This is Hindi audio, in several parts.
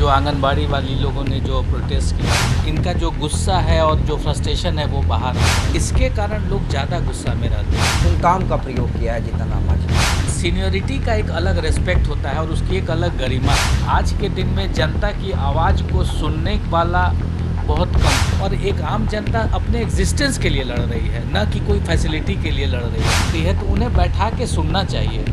जो आंगनबाड़ी वाली लोगों ने जो प्रोटेस्ट किया, इनका जो गुस्सा है और जो फ्रस्ट्रेशन है वो बाहर है। इसके कारण लोग ज़्यादा गुस्सा में रहते हैं। उन काम का प्रयोग किया है जीतनराम मांझी। सीनियरिटी का एक अलग रिस्पेक्ट होता है और उसकी एक अलग गरिमा है। आज के दिन में जनता की आवाज़ को सुनने वाला बहुत कम, और एक आम जनता अपने एग्जिस्टेंस के लिए लड़ रही है, न कि कोई फैसिलिटी के लिए लड़ रही है। तो उन्हें बैठा के सुनना चाहिए,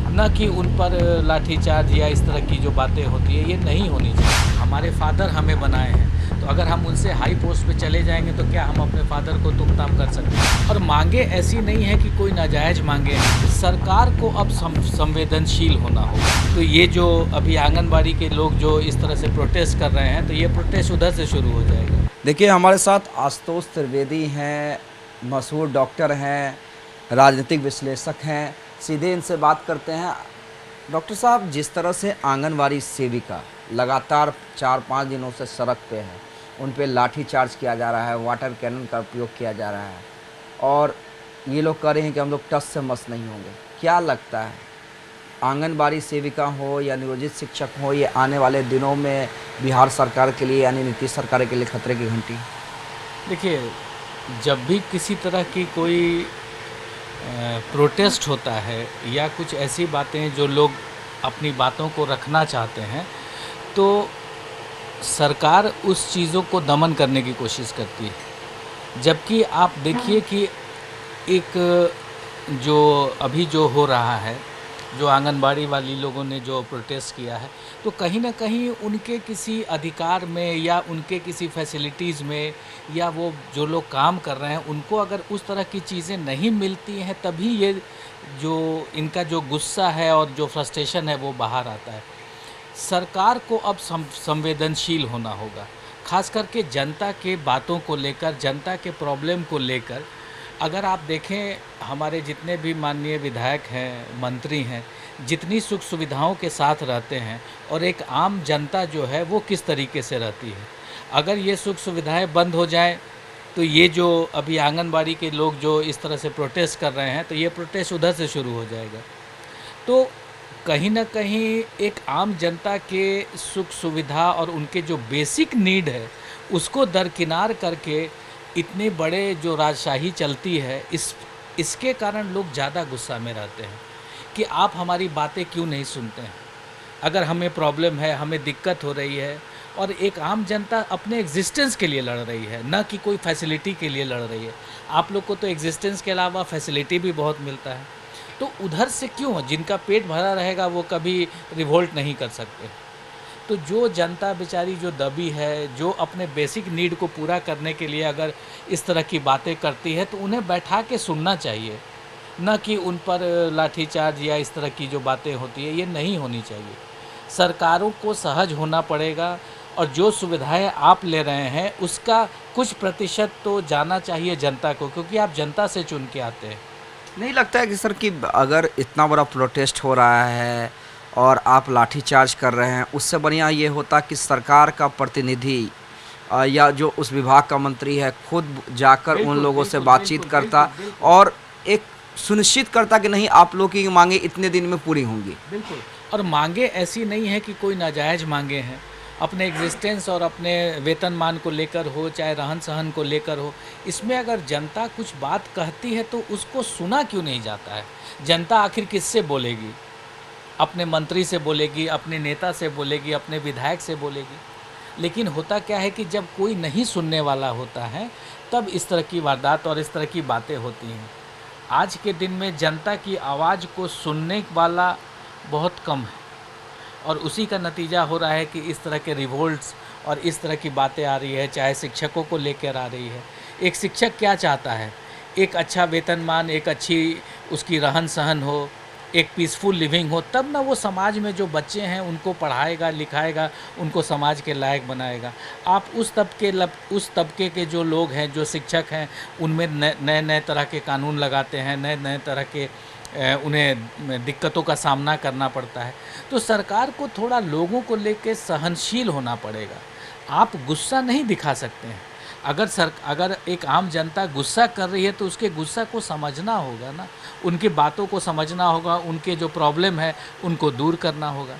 न कि उन पर लाठीचार्ज या इस तरह की जो बातें होती है, ये नहीं होनी चाहिए। हमारे फादर हमें बनाए हैं, तो अगर हम उनसे हाई पोस्ट पे चले जाएंगे तो क्या हम अपने फादर को तुम ताम कर सकते हैं? और मांगे ऐसी नहीं है कि कोई नाजायज़ मांगे हैं। सरकार को अब संवेदनशील होना होगा। तो ये जो अभी आंगनबाड़ी के लोग जो इस तरह से प्रोटेस्ट कर रहे हैं, तो ये प्रोटेस्ट उधर से शुरू हो जाएगा। देखिए, हमारे साथ आशुतोष त्रिवेदी हैं, मशहूर डॉक्टर हैं, राजनीतिक विश्लेषक हैं। सीधे इनसे बात करते हैं। डॉक्टर साहब, जिस तरह से आंगनवाड़ी सेविका लगातार 4-5 दिनों से सड़क पे है, उन पे लाठी चार्ज किया जा रहा है, वाटर कैनन का उपयोग किया जा रहा है, और ये लोग कह रहे हैं कि हम लोग टस से मस नहीं होंगे। क्या लगता है, आंगनबाड़ी सेविका हो या नियोजित शिक्षक हो, ये आने वाले दिनों में बिहार सरकार के लिए यानी नीतीश सरकार के लिए खतरे की घंटी? देखिए, जब भी किसी तरह की कोई प्रोटेस्ट होता है या कुछ ऐसी बातें जो लोग अपनी बातों को रखना चाहते हैं, तो सरकार उस चीज़ों को दमन करने की कोशिश करती है। जबकि आप देखिए कि एक जो अभी जो हो रहा है, जो आंगनबाड़ी वाली लोगों ने जो प्रोटेस्ट किया है, तो कहीं ना कहीं उनके किसी अधिकार में या उनके किसी फैसिलिटीज़ में, या वो जो लोग काम कर रहे हैं उनको अगर उस तरह की चीज़ें नहीं मिलती हैं, तभी ये जो इनका जो गुस्सा है और जो फ्रस्ट्रेशन है वो बाहर आता है। सरकार को अब संवेदनशील होना होगा, खास करके जनता के बातों को लेकर, जनता के प्रॉब्लम को लेकर। अगर आप देखें, हमारे जितने भी माननीय विधायक हैं, मंत्री हैं, जितनी सुख सुविधाओं के साथ रहते हैं, और एक आम जनता जो है वो किस तरीके से रहती है। अगर ये सुख सुविधाएं बंद हो जाएं, तो ये जो अभी आंगनबाड़ी के लोग जो इस तरह से प्रोटेस्ट कर रहे हैं, तो ये प्रोटेस्ट उधर से शुरू हो जाएगा। तो कहीं न कहीं एक आम जनता के सुख सुविधा और उनके जो बेसिक नीड है, उसको दरकिनार करके इतने बड़े जो राजशाही चलती है, इसके कारण लोग ज़्यादा गुस्सा में रहते हैं कि आप हमारी बातें क्यों नहीं सुनते हैं। अगर हमें प्रॉब्लम है, हमें दिक्कत हो रही है, और एक आम जनता अपने एग्जिस्टेंस के लिए लड़ रही है, ना कि कोई फैसिलिटी के लिए लड़ रही है। आप लोग को तो एग्जिस्टेंस के अलावा फैसिलिटी भी बहुत मिलता है, तो उधर से क्यों? जिनका पेट भरा रहेगा वो कभी रिवोल्ट नहीं कर सकते। तो जो जनता बेचारी जो दबी है, जो अपने बेसिक नीड को पूरा करने के लिए अगर इस तरह की बातें करती है, तो उन्हें बैठा के सुनना चाहिए, न कि उन पर लाठीचार्ज या इस तरह की जो बातें होती है, ये नहीं होनी चाहिए। सरकारों को सहज होना पड़ेगा, और जो सुविधाएं आप ले रहे हैं उसका कुछ प्रतिशत तो जाना चाहिए जनता को, क्योंकि आप जनता से चुन के आते हैं। नहीं लगता है कि सर, कि अगर इतना बड़ा प्रोटेस्ट हो रहा है और आप लाठीचार्ज कर रहे हैं, उससे बढ़िया ये होता कि सरकार का प्रतिनिधि या जो उस विभाग का मंत्री है खुद जाकर उन लोगों से बातचीत करता और एक सुनिश्चित करता कि नहीं, आप लोगों की मांगे इतने दिन में पूरी होंगी। बिल्कुल। और मांगे ऐसी नहीं है कि कोई नाजायज़ मांगे हैं, अपने एग्जिस्टेंस और अपने वेतनमान को लेकर हो, चाहे रहन सहन को लेकर हो। इसमें अगर जनता कुछ बात कहती है तो उसको सुना क्यों नहीं जाता है? जनता आखिर किससे बोलेगी? अपने मंत्री से बोलेगी, अपने नेता से बोलेगी, अपने विधायक से बोलेगी। लेकिन होता क्या है कि जब कोई नहीं सुनने वाला होता है, तब इस तरह की वारदात और इस तरह की बातें होती हैं। आज के दिन में जनता की आवाज़ को सुनने वाला बहुत कम है, और उसी का नतीजा हो रहा है कि इस तरह के रिवोल्ट्स और इस तरह की बातें आ रही है, चाहे शिक्षकों को लेकर आ रही है। एक शिक्षक क्या चाहता है? एक अच्छा वेतनमान, एक अच्छी उसकी रहन सहन हो, एक पीसफुल लिविंग हो, तब ना वो समाज में जो बच्चे हैं उनको पढ़ाएगा, लिखाएगा, उनको समाज के लायक बनाएगा। आप उस तबके के जो लोग हैं, जो शिक्षक हैं, उनमें नए नए तरह के कानून लगाते हैं, नए नए तरह के उन्हें दिक्कतों का सामना करना पड़ता है। तो सरकार को थोड़ा लोगों को लेकर सहनशील होना पड़ेगा। आप गुस्सा नहीं दिखा सकते हैं। अगर एक आम जनता गुस्सा कर रही है तो उसके गुस्सा को समझना होगा ना, उनकी बातों को समझना होगा, उनके जो प्रॉब्लम है उनको दूर करना होगा।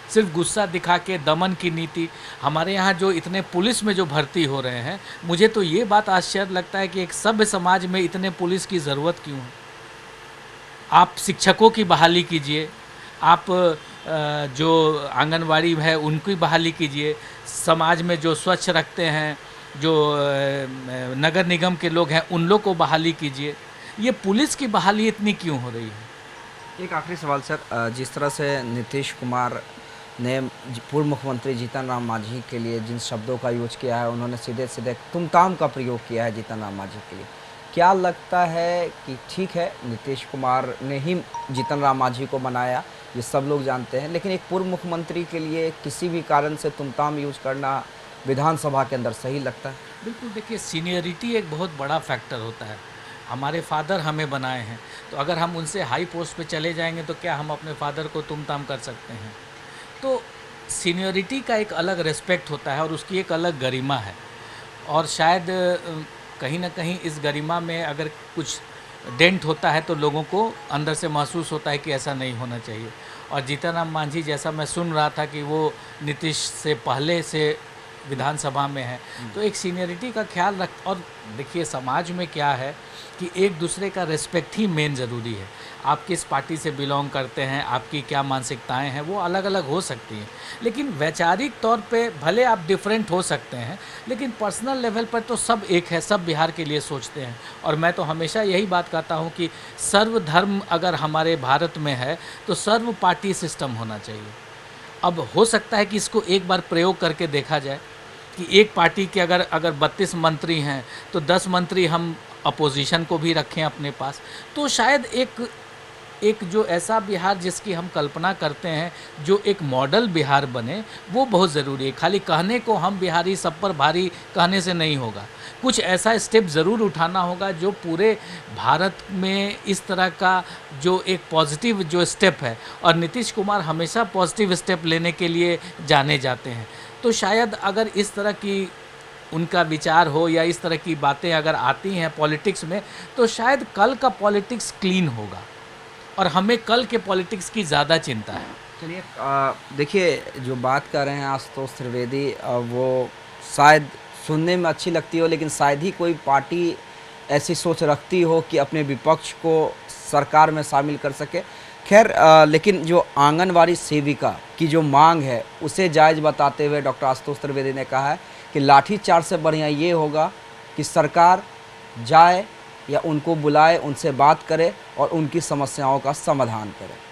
सिर्फ गुस्सा दिखा के दमन की नीति। हमारे यहाँ जो इतने पुलिस में जो भर्ती हो रहे हैं, मुझे तो ये बात आश्चर्य लगता है कि एक सभ्य समाज में इतने पुलिस की ज़रूरत क्यों है। आप शिक्षकों की बहाली कीजिए, आप जो आंगनवाड़ी है उनकी बहाली कीजिए, समाज में जो स्वच्छ रखते हैं, जो नगर निगम के लोग हैं उन लोग को बहाली कीजिए। ये पुलिस की बहाली इतनी क्यों हो रही है? एक आखिरी सवाल सर, जिस तरह से नीतीश कुमार ने पूर्व मुख्यमंत्री जीतन राम मांझी के लिए जिन शब्दों का यूज किया है, उन्होंने सीधे सीधे तुम ताम का प्रयोग किया है जीतन राम मांझी के लिए, क्या लगता है कि ठीक है नीतीश कुमार ने ही जीतन राम मांझी को बनाया, ये सब लोग जानते हैं, लेकिन एक पूर्व मुख्यमंत्री के लिए किसी भी कारण से तुम ताम यूज करना विधानसभा के अंदर सही लगता है? बिल्कुल, देखिए सीनियरिटी एक बहुत बड़ा फैक्टर होता है। हमारे फादर हमें बनाए हैं, तो अगर हम उनसे हाई पोस्ट पे चले जाएंगे तो क्या हम अपने फादर को तुम ताम कर सकते हैं? तो सीनियरिटी का एक अलग रिस्पेक्ट होता है और उसकी एक अलग गरिमा है, और शायद कहीं ना कहीं इस गरिमा में अगर कुछ डेंट होता है तो लोगों को अंदर से महसूस होता है कि ऐसा नहीं होना चाहिए। और जीतन राम मांझी, जैसा मैं सुन रहा था कि वो नीतीश से पहले से विधानसभा में है, तो एक सीनियरिटी का ख्याल रख। और देखिए समाज में क्या है कि एक दूसरे का रिस्पेक्ट ही मेन ज़रूरी है। आप किस पार्टी से बिलोंग करते हैं, आपकी क्या मानसिकताएं हैं, वो अलग अलग हो सकती हैं, लेकिन वैचारिक तौर पे भले आप डिफरेंट हो सकते हैं, लेकिन पर्सनल लेवल पर तो सब एक है, सब बिहार के लिए सोचते हैं। और मैं तो हमेशा यही बात कहता हूँ कि सर्वधर्म अगर हमारे भारत में है तो सर्व पार्टी सिस्टम होना चाहिए। अब हो सकता है कि इसको एक बार प्रयोग करके देखा जाए कि एक पार्टी के अगर 32 मंत्री हैं तो 10 मंत्री हम अपोजिशन को भी रखें अपने पास, तो शायद एक जो ऐसा बिहार जिसकी हम कल्पना करते हैं, जो एक मॉडल बिहार बने, वो बहुत ज़रूरी है। खाली कहने को हम बिहारी सब पर भारी कहने से नहीं होगा, कुछ ऐसा स्टेप ज़रूर उठाना होगा जो पूरे भारत में इस तरह का जो एक पॉजिटिव जो स्टेप है, और नीतीश कुमार हमेशा पॉजिटिव स्टेप लेने के लिए जाने जाते हैं। तो शायद अगर इस तरह की उनका विचार हो या इस तरह की बातें अगर आती हैं पॉलिटिक्स में, तो शायद कल का पॉलिटिक्स क्लीन होगा, और हमें कल के पॉलिटिक्स की ज़्यादा चिंता है। चलिए, देखिए जो बात कर रहे हैं आशुतोष त्रिवेदी, वो शायद सुनने में अच्छी लगती हो, लेकिन शायद ही कोई पार्टी ऐसी सोच रखती हो कि अपने विपक्ष को सरकार में शामिल कर सके। खैर, लेकिन जो आंगनवाड़ी सेविका की जो मांग है उसे जायज़ बताते हुए डॉक्टर आशुतोष त्रिवेदी ने कहा है कि लाठीचार्ज से बढ़िया ये होगा कि सरकार जाए या उनको बुलाए, उनसे बात करे और उनकी समस्याओं का समाधान करे।